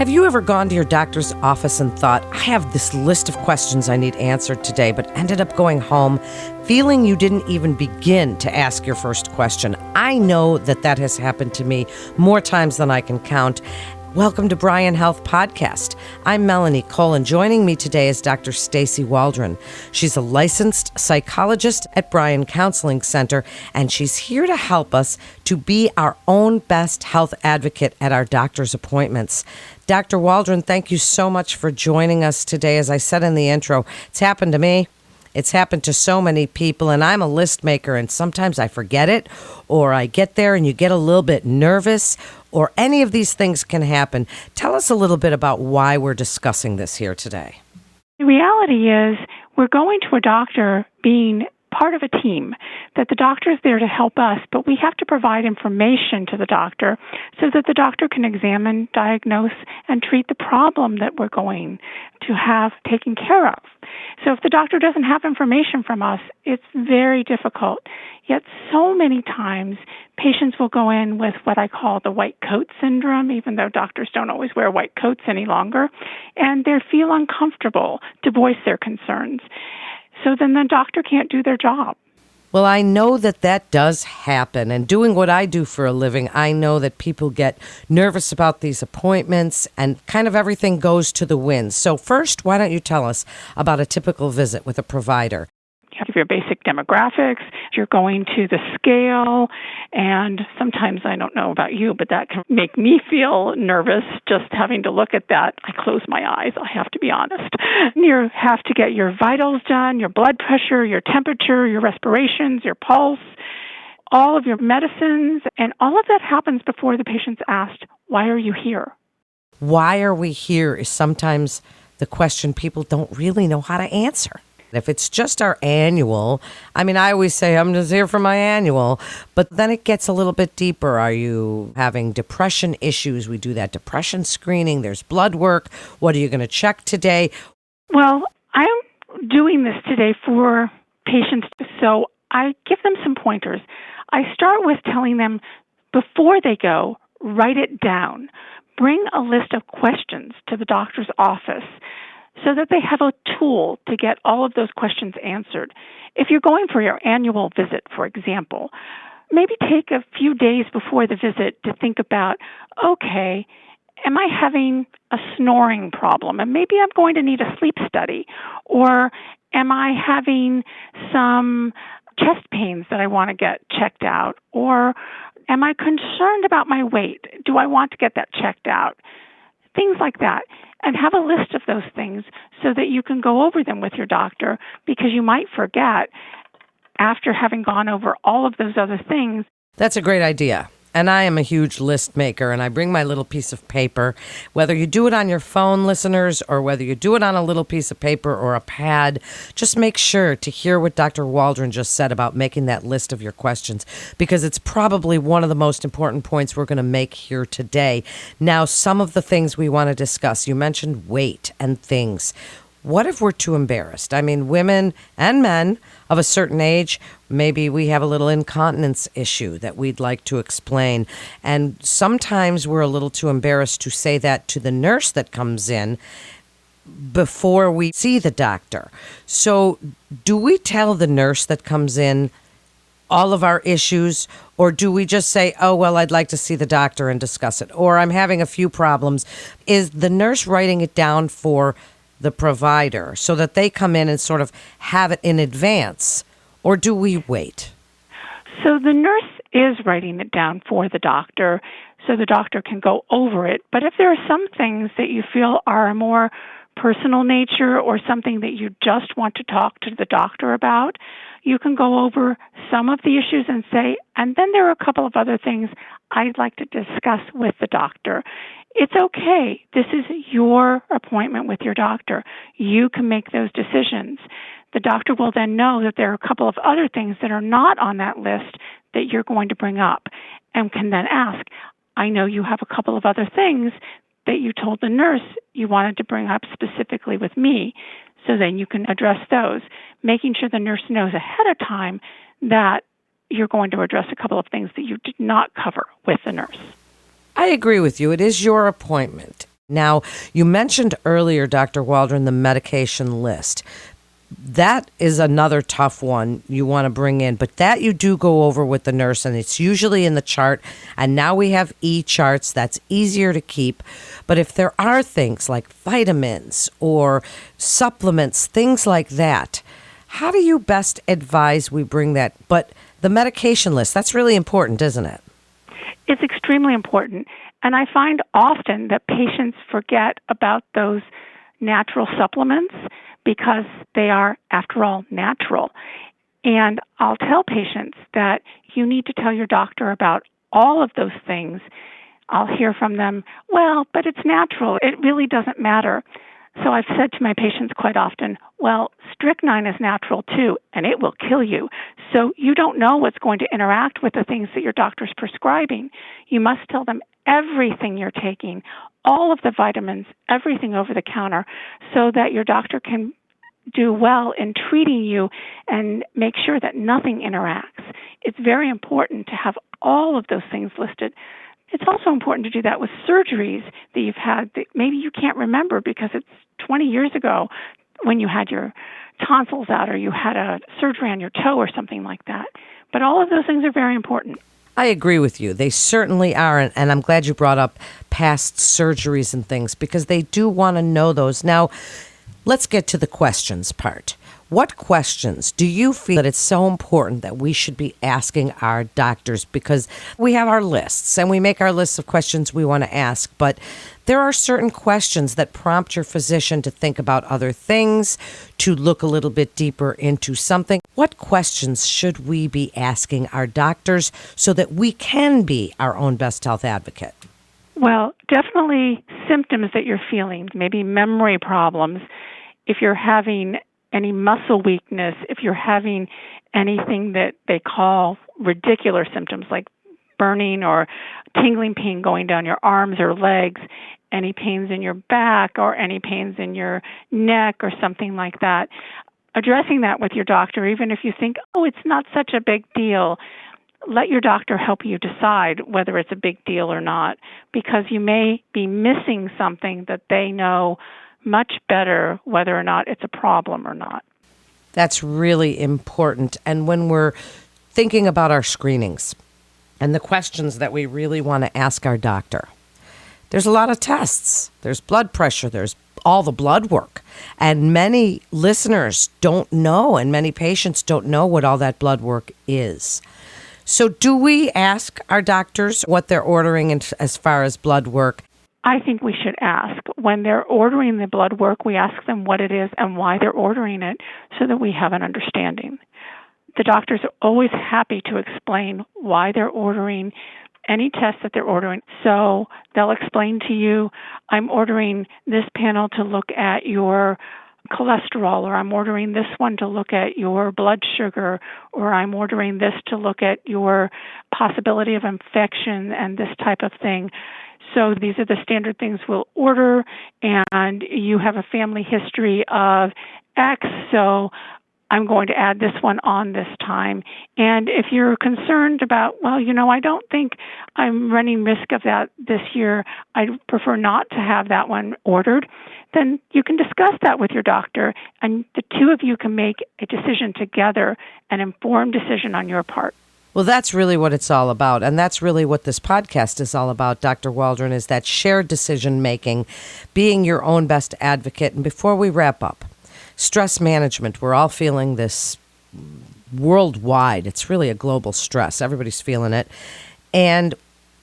Have you ever gone to your doctor's office and thought, I have this list of questions I need answered today, but ended up going home feeling you didn't even begin to ask your first question? I know that has happened to me more times than I can count. Welcome to Bryan Health Podcast. I'm Melanie Cole, and joining me today is Dr. Stacy Waldron. She's a licensed psychologist at Bryan Counseling Center, and she's here to help us to be our own best health advocate at our doctor's appointments. Dr. Waldron, thank you so much for joining us today. As I said in the intro, it's happened to me. It's happened to so many people, and I'm a list maker, and sometimes I forget it, or I get there and you get a little bit nervous, or any of these things can happen. Tell us a little bit about why we're discussing this here today. The reality is we're going to a doctor being part of a team, that the doctor is there to help us, but we have to provide information to the doctor so that the doctor can examine, diagnose, and treat the problem that we're going to have taken care of. So if the doctor doesn't have information from us, it's very difficult. Yet so many times, patients will go in with what I call the white coat syndrome, even though doctors don't always wear white coats any longer, and they feel uncomfortable to voice their concerns. So then the doctor can't do their job. Well, I know that does happen. And doing what I do for a living, I know that people get nervous about these appointments and kind of everything goes to the wind. So first, why don't you tell us about a typical visit with a provider? You have your basic demographics, you're going to the scale, and sometimes, I don't know about you, but that can make me feel nervous just having to look at that. I close my eyes, I have to be honest. You have to get your vitals done, your blood pressure, your temperature, your respirations, your pulse, all of your medicines, and all of that happens before the patient's asked, why are you here? Why are we here is sometimes the question people don't really know how to answer. If it's just our annual, I always say I'm just here for my annual, but then it gets a little bit deeper. Are you having depression issues? We do that depression screening. There's blood work. What are you going to check today? Well, I'm doing this today for patients, so I give them some pointers. I start with telling them before they go, write it down. Bring a list of questions to the doctor's office, so that they have a tool to get all of those questions answered. If you're going for your annual visit, for example, maybe take a few days before the visit to think about, okay, am I having a snoring problem? And maybe I'm going to need a sleep study. Or am I having some chest pains that I want to get checked out? Or am I concerned about my weight? Do I want to get that checked out? Things like that. And have a list of those things so that you can go over them with your doctor, because you might forget after having gone over all of those other things. That's a great idea. And I am a huge list maker, and I bring my little piece of paper. Whether you do it on your phone, listeners, or whether you do it on a little piece of paper or a pad, just make sure to hear what Dr. Waldron just said about making that list of your questions, because it's probably one of the most important points we're going to make here today. Now, some of the things we want to discuss. You mentioned weight and things. What if we're too embarrassed? Women and men of a certain age, maybe we have a little incontinence issue that we'd like to explain. And sometimes we're a little too embarrassed to say that to the nurse that comes in before we see the doctor. So do we tell the nurse that comes in all of our issues, or do we just say, oh, well, I'd like to see the doctor and discuss it, or I'm having a few problems? Is the nurse writing it down for the provider so that they come in and sort of have it in advance, or do we wait? So the nurse is writing it down for the doctor so the doctor can go over it. But if there are some things that you feel are a more personal nature or something that you just want to talk to the doctor about, you can go over some of the issues and say, and then there are a couple of other things I'd like to discuss with the doctor. It's okay. This is your appointment with your doctor. You can make those decisions. The doctor will then know that there are a couple of other things that are not on that list that you're going to bring up, and can then ask, I know you have a couple of other things that you told the nurse you wanted to bring up specifically with me, so then you can address those, making sure the nurse knows ahead of time that you're going to address a couple of things that you did not cover with the nurse. I agree with you. It is your appointment. Now, you mentioned earlier, Dr. Waldron, the medication list. That is another tough one you want to bring in, but that you do go over with the nurse, and it's usually in the chart. And now we have e-charts. That's easier to keep. But if there are things like vitamins or supplements, things like that, how do you best advise we bring that? But the medication list, that's really important, isn't it? It's extremely important. And I find often that patients forget about those natural supplements because they are, after all, natural. And I'll tell patients that you need to tell your doctor about all of those things. I'll hear from them, well, but it's natural. It really doesn't matter. So I've said to my patients quite often, well, strychnine is natural too, and it will kill you. So you don't know what's going to interact with the things that your doctor's prescribing. You must tell them everything you're taking, all of the vitamins, everything over the counter, so that your doctor can do well in treating you and make sure that nothing interacts. It's very important to have all of those things listed. It's also important to do that with surgeries that you've had that maybe you can't remember because it's 20 years ago when you had your tonsils out or you had a surgery on your toe or something like that. But all of those things are very important. I agree with you. They certainly are. And I'm glad you brought up past surgeries and things because they do want to know those. Now, let's get to the questions part. What questions do you feel that it's so important that we should be asking our doctors? Because we have our lists and we make our lists of questions we want to ask, but there are certain questions that prompt your physician to think about other things, to look a little bit deeper into something. What questions should we be asking our doctors so that we can be our own best health advocate? Well, definitely symptoms that you're feeling, maybe memory problems. If you're having any muscle weakness, if you're having anything that they call radicular symptoms like burning or tingling pain going down your arms or legs, any pains in your back or any pains in your neck or something like that, addressing that with your doctor, even if you think, oh, it's not such a big deal, let your doctor help you decide whether it's a big deal or not, because you may be missing something that they know much better whether or not it's a problem or not. That's really important. And when we're thinking about our screenings and the questions that we really want to ask our doctor, there's a lot of tests. There's blood pressure. There's all the blood work. And many listeners don't know, and many patients don't know what all that blood work is. So do we ask our doctors what they're ordering as far as blood work? I think we should ask. When they're ordering the blood work, we ask them what it is and why they're ordering it so that we have an understanding. The doctors are always happy to explain why they're ordering any test that they're ordering. So they'll explain to you, I'm ordering this panel to look at your cholesterol, or I'm ordering this one to look at your blood sugar, or I'm ordering this to look at your possibility of infection and this type of thing. So these are the standard things we'll order, and you have a family history of X, so I'm going to add this one on this time. And if you're concerned about, well, I don't think I'm running risk of that this year, I'd prefer not to have that one ordered, then you can discuss that with your doctor, and the two of you can make a decision together, an informed decision on your part. Well, that's really what it's all about. And that's really what this podcast is all about, Dr. Waldron, is that shared decision-making, being your own best advocate. And before we wrap up, stress management, we're all feeling this worldwide. It's really a global stress. Everybody's feeling it. And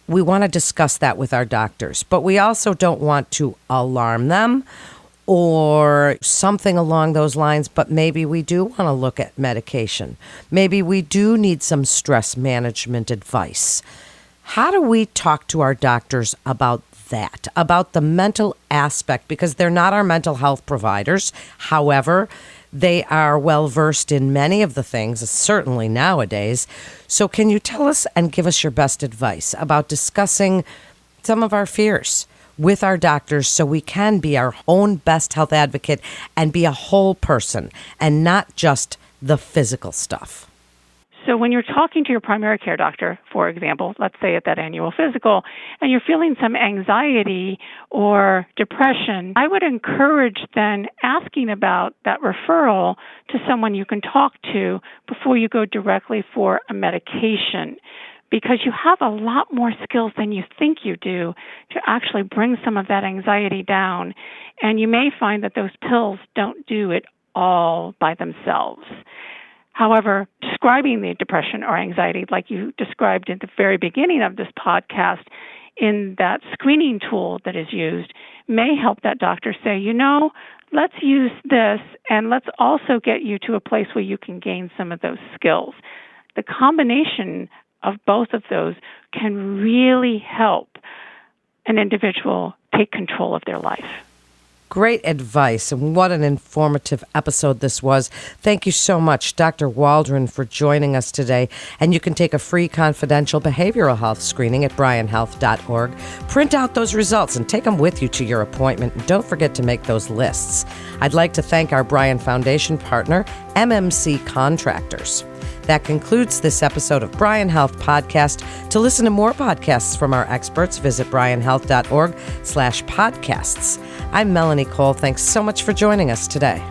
we want to discuss that with our doctors. But we also don't want to alarm them or something along those lines, but maybe we do want to look at medication. Maybe we do need some stress management advice. How do we talk to our doctors about that, about the mental aspect? Because they're not our mental health providers. However, they are well versed in many of the things, certainly nowadays. So can you tell us and give us your best advice about discussing some of our fears with our doctors so we can be our own best health advocate and be a whole person and not just the physical stuff? So when you're talking to your primary care doctor, for example, let's say at that annual physical, and you're feeling some anxiety or depression, I would encourage then asking about that referral to someone you can talk to before you go directly for a medication, because you have a lot more skills than you think you do to actually bring some of that anxiety down. And you may find that those pills don't do it all by themselves. However, describing the depression or anxiety, like you described at the very beginning of this podcast, in that screening tool that is used, may help that doctor say, let's use this, and let's also get you to a place where you can gain some of those skills. The combination of both of those can really help an individual take control of their life. Great advice, and what an informative episode this was. Thank you so much, Dr. Waldron, for joining us today. And you can take a free confidential behavioral health screening at bryanhealth.org. Print out those results and take them with you to your appointment. And don't forget to make those lists. I'd like to thank our Bryan Foundation partner, MMC Contractors. That concludes this episode of Bryan Health Podcast. To listen to more podcasts from our experts, visit bryanhealth.org/podcasts. I'm Melanie Cole. Thanks so much for joining us today.